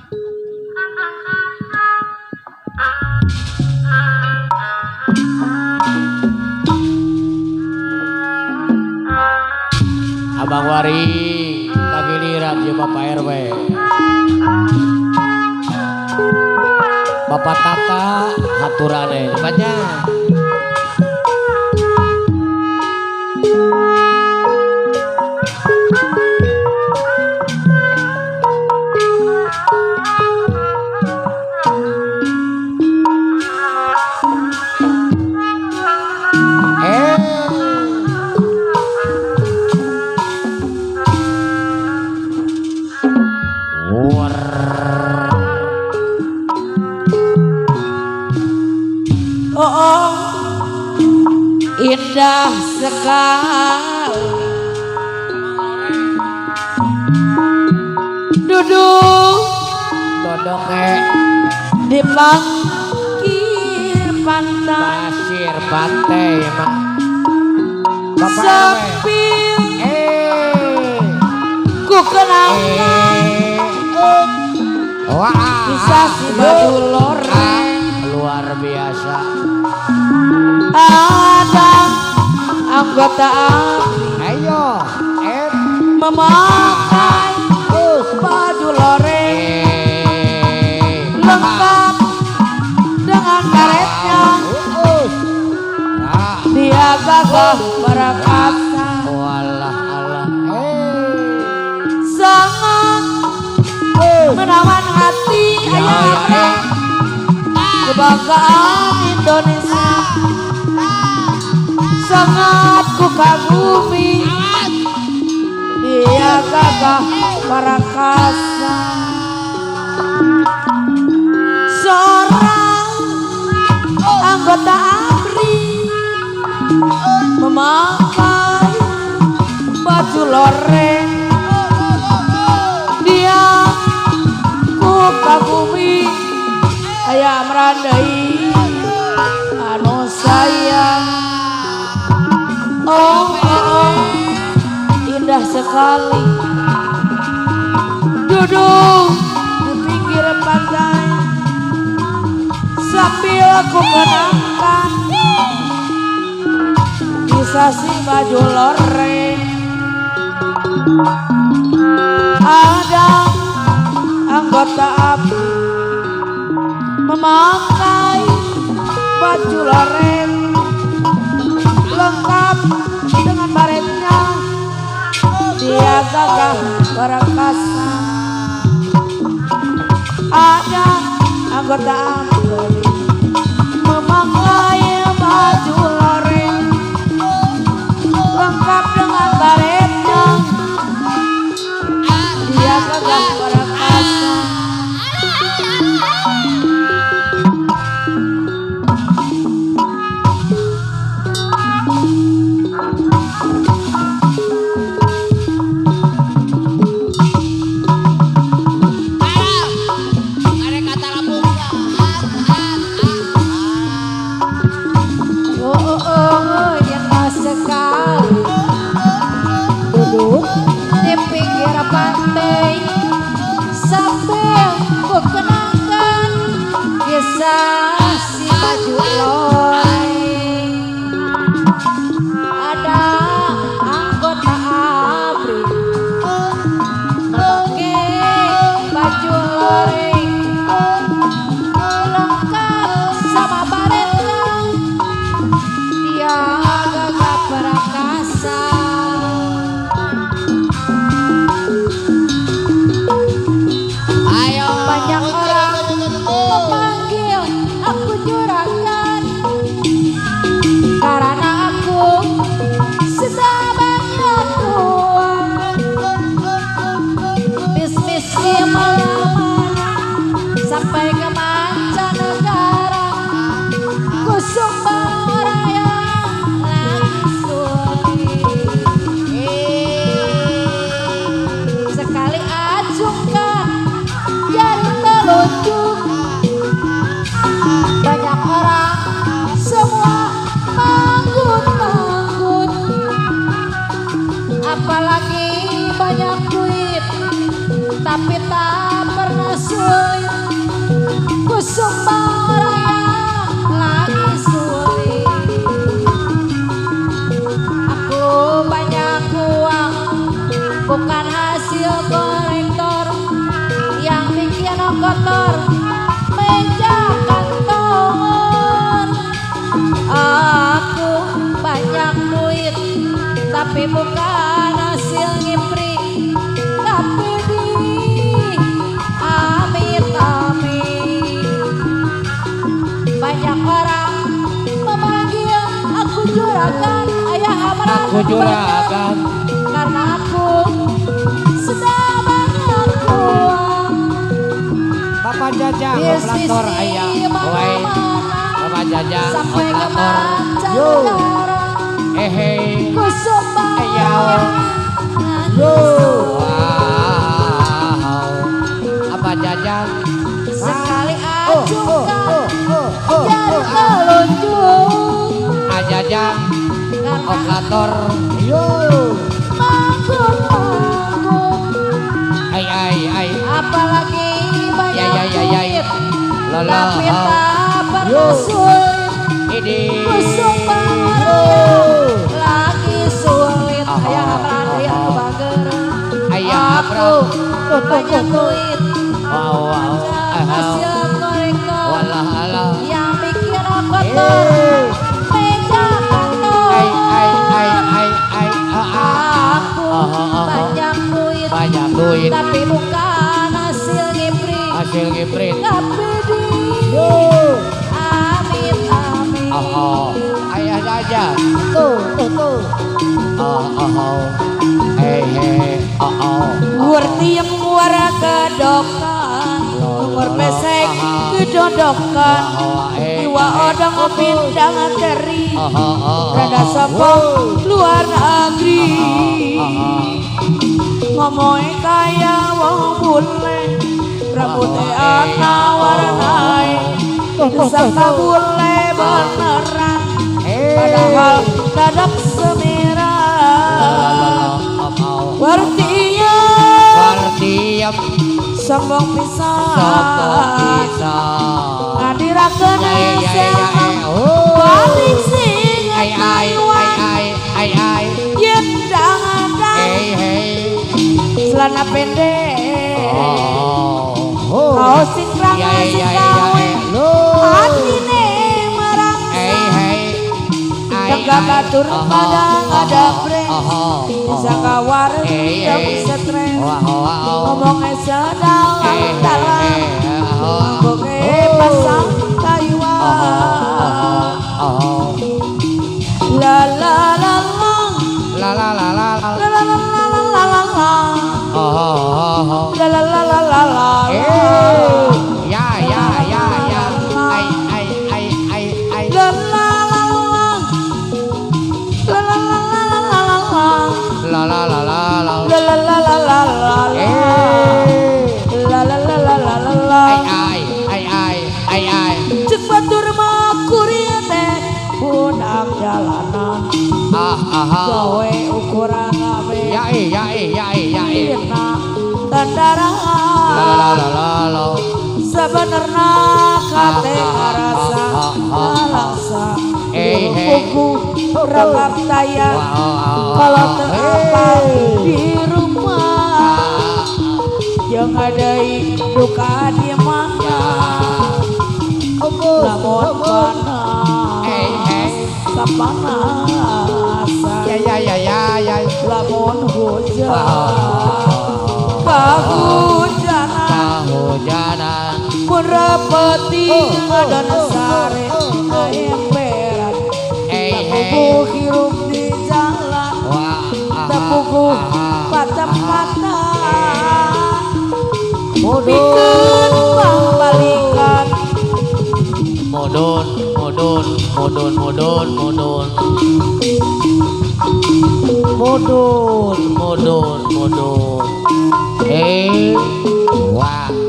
Abang Wari kagiliran jeung Bapak RW. Bapak Tata haturane cepatnya. Indah sekali duduk Dodoke di pinggir pantai pasir pantai mak. Bapak sepi ku kenangan bisa si baju loreng luar biasa. Ada anggota Ayo memakai baju loreng lengkap dengan karetnya. Dia gagah perkasa, Walah Allah sangat menawan hati ayah kebanggaan Indonesia. Sangat ku kagumi dia gagah perkasa. Seorang anggota ABRI memakai baju loreng. Dia ku kagumi aya merandai anu sayang. Oh, indah sekali duduk di pinggir pantai sambil aku kenangkan bisa si baju loreng. Ada anggota ABRI memakai baju loreng lengkap dengan baretnya. Dia gagah perkasa. Ada anggota ABRI memakai baju loreng lengkap dengan baretnya. Dia gagah perkasa. Duduk di pinggir pantai sambil ku kenangkan kisah si baju loreng. Ada anggota ABRI memakai baju loreng lengkap sama baretnya. Dia gagah perkasa. Banyak orang memanggil aku juragan karena aku sudah banyak uang. Bisnis di mana-mana sampai ke mancanegara. Ku sumpah raya lagi sulit. Sekali acungkan jari telunjuk. Banyak orang semua manggut-manggut. Apalagi banyak duit tapi tak pernah sulit ku sumpah orang yang lagi sulit. Aku banyak uang bukan hasil kolektor yang bikin kotor meja kantor. Aku banyak duit tapi bukan hasil ngipri, tapi di amit-amit. Banyak orang memanggil aku juragan, ayah amaran Aku juragan. karena aku sudah banyak uang. Bapak Jajang Bisnis operator di ayah. Woi, mana-mana Bapak Jajang sampai ke operator. Yo. mancanegara. Hehe. Ku sumpah Ayo. Yo. Wow. Apa Jajang? Sekali Oh, ajukan oh. jari telunjuk Jajang karena operator. Yo. manggung-manggung. Ai. Apalagi banyak Ya. duit Lolo. tapi tak pernah Yo. sulit. Ini. Ku sumpah Yo. lagi sulit. Oh, Ayah amaran oh, ayah oh. bager. Ayah Aku banyak duit Wow. hasil kolektor Walah alah. yang bikin kotor meja kantor. Ai. Aku banyak duit Banyak duit. tapi bukan hasil ngipri, Hasil ngiprit. tapi di amit-amit. Ayah Jajang. Tuh. Hehe. Ngerti yang muara kedokan, umur pesek kedodokan, iwa odong pindang teri, rada sopong luar negeri. Ngomongnya kaya wong bule, rambutnya ana warnai, sangka bule beneran, padahal dadak semiran. Wartiap Sombong pisan pisang. ngadirakeun sehat Oh. balik sing Ai. yen dangan-dangan Hey. celana pendek Oh. kaos singkrang singkawe atine merang jaga batur pada ngadabrek sangka warung yang stres ngomongnya sedalam-dalam ngomongnya pasang kayuan la la la la La. la la la la la la la la la la. Ya. Ai. La la la la. La la la la la la la. La. La la la la la la la. La la la la la la la. Ai. Cek batur mah kurir teh budak jalanan. Gawe ukuran ame. Ya. Dina tendaran. La. Sebenerna kate ngarasa ngalangsa buku rekap tayang kalau terapal di rumah yang ada duka di mana lamun panas sapanasan Ya. lamun hujan kahujanan Hujanan. mun repeti ngadon sare emperan tepuku hirup di jalan tepuku patah-patah bikin balikan Mudun. Wah.